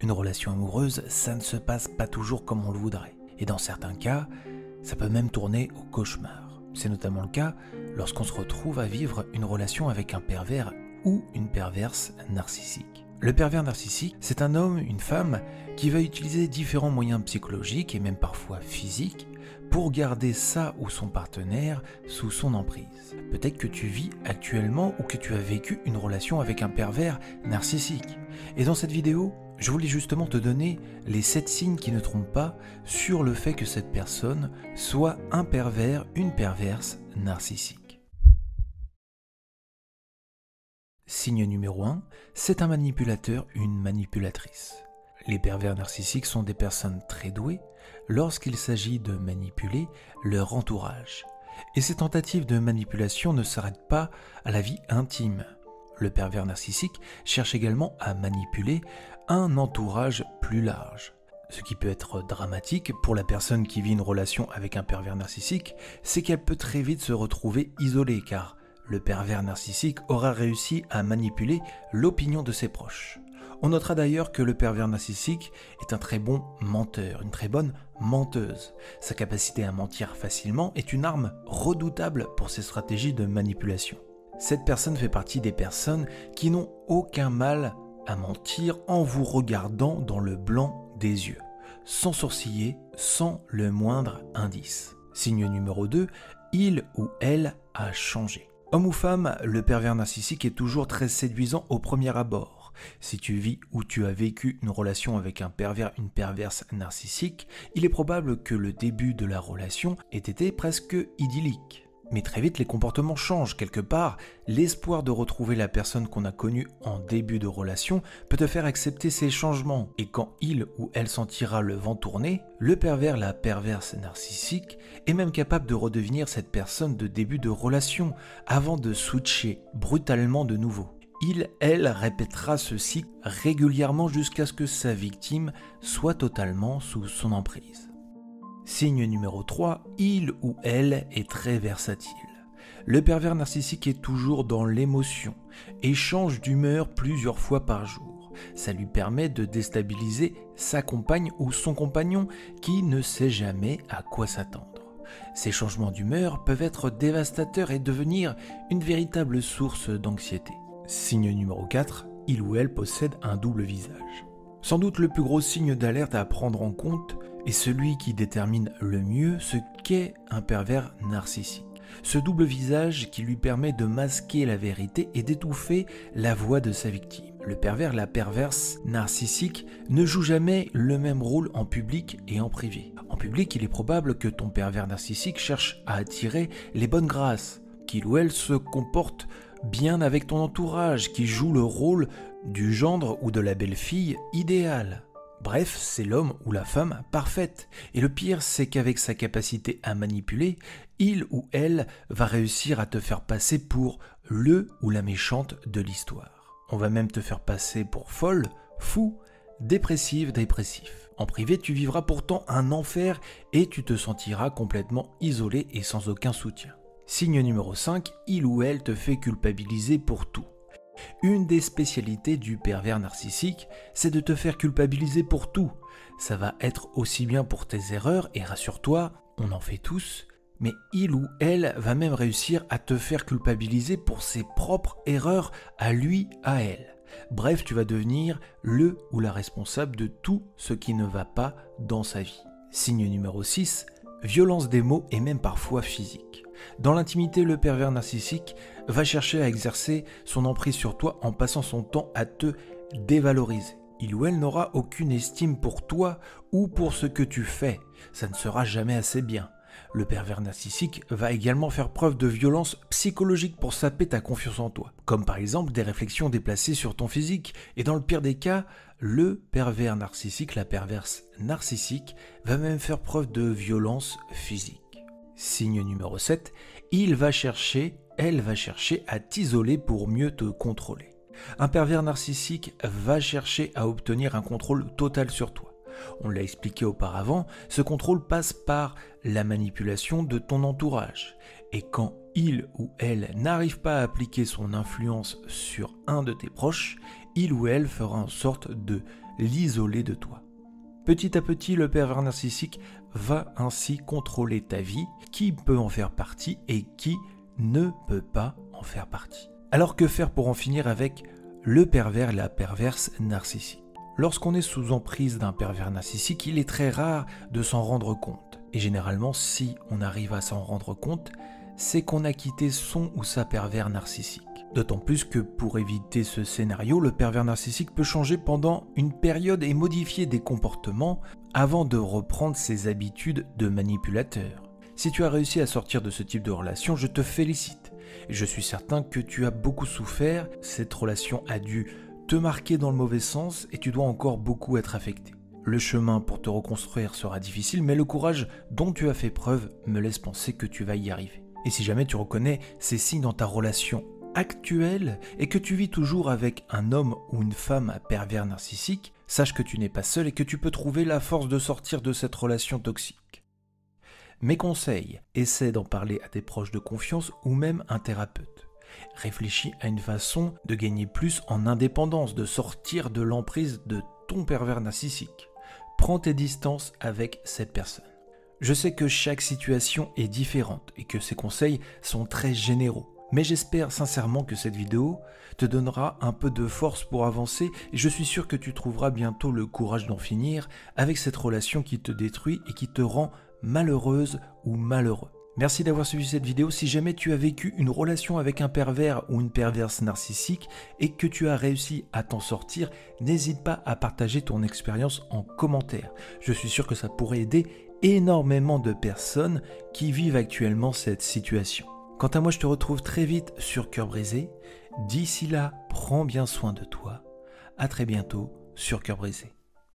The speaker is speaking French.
Une relation amoureuse, ça ne se passe pas toujours comme on le voudrait. Et dans certains cas, ça peut même tourner au cauchemar. C'est notamment le cas lorsqu'on se retrouve à vivre une relation avec un pervers ou une perverse narcissique. Le pervers narcissique, c'est un homme, une femme, qui va utiliser différents moyens psychologiques et même parfois physiques pour garder sa ou son partenaire sous son emprise. Peut-être que tu vis actuellement ou que tu as vécu une relation avec un pervers narcissique. Et dans cette vidéo, je voulais justement te donner les 7 signes qui ne trompent pas sur le fait que cette personne soit un pervers, une perverse narcissique. Signe numéro 1, c'est un manipulateur, une manipulatrice. Les pervers narcissiques sont des personnes très douées lorsqu'il s'agit de manipuler leur entourage. Et ces tentatives de manipulation ne s'arrêtent pas à la vie intime. Le pervers narcissique cherche également à manipuler un entourage plus large. Ce qui peut être dramatique pour la personne qui vit une relation avec un pervers narcissique, c'est qu'elle peut très vite se retrouver isolée car le pervers narcissique aura réussi à manipuler l'opinion de ses proches. On notera d'ailleurs que le pervers narcissique est un très bon menteur, une très bonne menteuse. Sa capacité à mentir facilement est une arme redoutable pour ses stratégies de manipulation. Cette personne fait partie des personnes qui n'ont aucun mal à mentir en vous regardant dans le blanc des yeux, sans sourciller, sans le moindre indice. Signe numéro 2, il ou elle a changé. Homme ou femme, le pervers narcissique est toujours très séduisant au premier abord. Si tu vis ou tu as vécu une relation avec un pervers, une perverse narcissique, il est probable que le début de la relation ait été presque idyllique. Mais très vite, les comportements changent. Quelque part, l'espoir de retrouver la personne qu'on a connue en début de relation peut te faire accepter ces changements. Et quand il ou elle sentira le vent tourner, le pervers, la perverse narcissique, est même capable de redevenir cette personne de début de relation avant de switcher brutalement de nouveau. Il, elle, répétera ce cycle régulièrement jusqu'à ce que sa victime soit totalement sous son emprise. Signe numéro 3, il ou elle est très versatile. Le pervers narcissique est toujours dans l'émotion et change d'humeur plusieurs fois par jour. Ça lui permet de déstabiliser sa compagne ou son compagnon qui ne sait jamais à quoi s'attendre. Ces changements d'humeur peuvent être dévastateurs et devenir une véritable source d'anxiété. Signe numéro 4, il ou elle possède un double visage. Sans doute le plus gros signe d'alerte à prendre en compte est celui qui détermine le mieux ce qu'est un pervers narcissique. Ce double visage qui lui permet de masquer la vérité et d'étouffer la voix de sa victime. Le pervers, la perverse narcissique ne joue jamais le même rôle en public et en privé. En public, il est probable que ton pervers narcissique cherche à attirer les bonnes grâces, qu'il ou elle se comporte bien avec ton entourage, qui joue le rôle du gendre ou de la belle-fille idéale. Bref, c'est l'homme ou la femme parfaite. Et le pire, c'est qu'avec sa capacité à manipuler, il ou elle va réussir à te faire passer pour le ou la méchante de l'histoire. On va même te faire passer pour folle, fou, dépressive, dépressif. En privé, tu vivras pourtant un enfer et tu te sentiras complètement isolé et sans aucun soutien. Signe numéro 5, il ou elle te fait culpabiliser pour tout. Une des spécialités du pervers narcissique, c'est de te faire culpabiliser pour tout. Ça va être aussi bien pour tes erreurs, et rassure-toi, on en fait tous, mais il ou elle va même réussir à te faire culpabiliser pour ses propres erreurs à lui, à elle. Bref, tu vas devenir le ou la responsable de tout ce qui ne va pas dans sa vie. Signe numéro 6, violence des mots et même parfois physique. Dans l'intimité, le pervers narcissique va chercher à exercer son emprise sur toi en passant son temps à te dévaloriser. Il ou elle n'aura aucune estime pour toi ou pour ce que tu fais. Ça ne sera jamais assez bien. Le pervers narcissique va également faire preuve de violence psychologique pour saper ta confiance en toi, comme par exemple des réflexions déplacées sur ton physique. Et dans le pire des cas, le pervers narcissique, la perverse narcissique, va même faire preuve de violence physique. Signe numéro 7, elle va chercher à t'isoler pour mieux te contrôler. Un pervers narcissique va chercher à obtenir un contrôle total sur toi. On l'a expliqué auparavant, ce contrôle passe par la manipulation de ton entourage. Et quand il ou elle n'arrive pas à appliquer son influence sur un de tes proches, il ou elle fera en sorte de l'isoler de toi. Petit à petit, le pervers narcissique va ainsi contrôler ta vie, qui peut en faire partie et qui ne peut pas en faire partie. Alors que faire pour en finir avec le pervers et la perverse narcissique? Lorsqu'on est sous emprise d'un pervers narcissique, il est très rare de s'en rendre compte. Et généralement, si on arrive à s'en rendre compte, c'est qu'on a quitté son ou sa pervers narcissique. D'autant plus que pour éviter ce scénario, le pervers narcissique peut changer pendant une période et modifier des comportements avant de reprendre ses habitudes de manipulateur. Si tu as réussi à sortir de ce type de relation, je te félicite. Et je suis certain que tu as beaucoup souffert, cette relation a dû te marquer dans le mauvais sens et tu dois encore beaucoup être affecté. Le chemin pour te reconstruire sera difficile, mais le courage dont tu as fait preuve me laisse penser que tu vas y arriver. Et si jamais tu reconnais ces signes dans ta relation actuelle et que tu vis toujours avec un homme ou une femme à pervers narcissique, sache que tu n'es pas seul et que tu peux trouver la force de sortir de cette relation toxique. Mes conseils, essaie d'en parler à tes proches de confiance ou même un thérapeute. Réfléchis à une façon de gagner plus en indépendance, de sortir de l'emprise de ton pervers narcissique. Prends tes distances avec cette personne. Je sais que chaque situation est différente et que ces conseils sont très généraux. Mais j'espère sincèrement que cette vidéo te donnera un peu de force pour avancer et je suis sûr que tu trouveras bientôt le courage d'en finir avec cette relation qui te détruit et qui te rend malheureuse ou malheureux. Merci d'avoir suivi cette vidéo. Si jamais tu as vécu une relation avec un pervers ou une perverse narcissique et que tu as réussi à t'en sortir, n'hésite pas à partager ton expérience en commentaire. Je suis sûr que ça pourrait aider énormément de personnes qui vivent actuellement cette situation. Quant à moi, je te retrouve très vite sur Cœur Brisé. D'ici là, prends bien soin de toi. À très bientôt sur Cœur Brisé.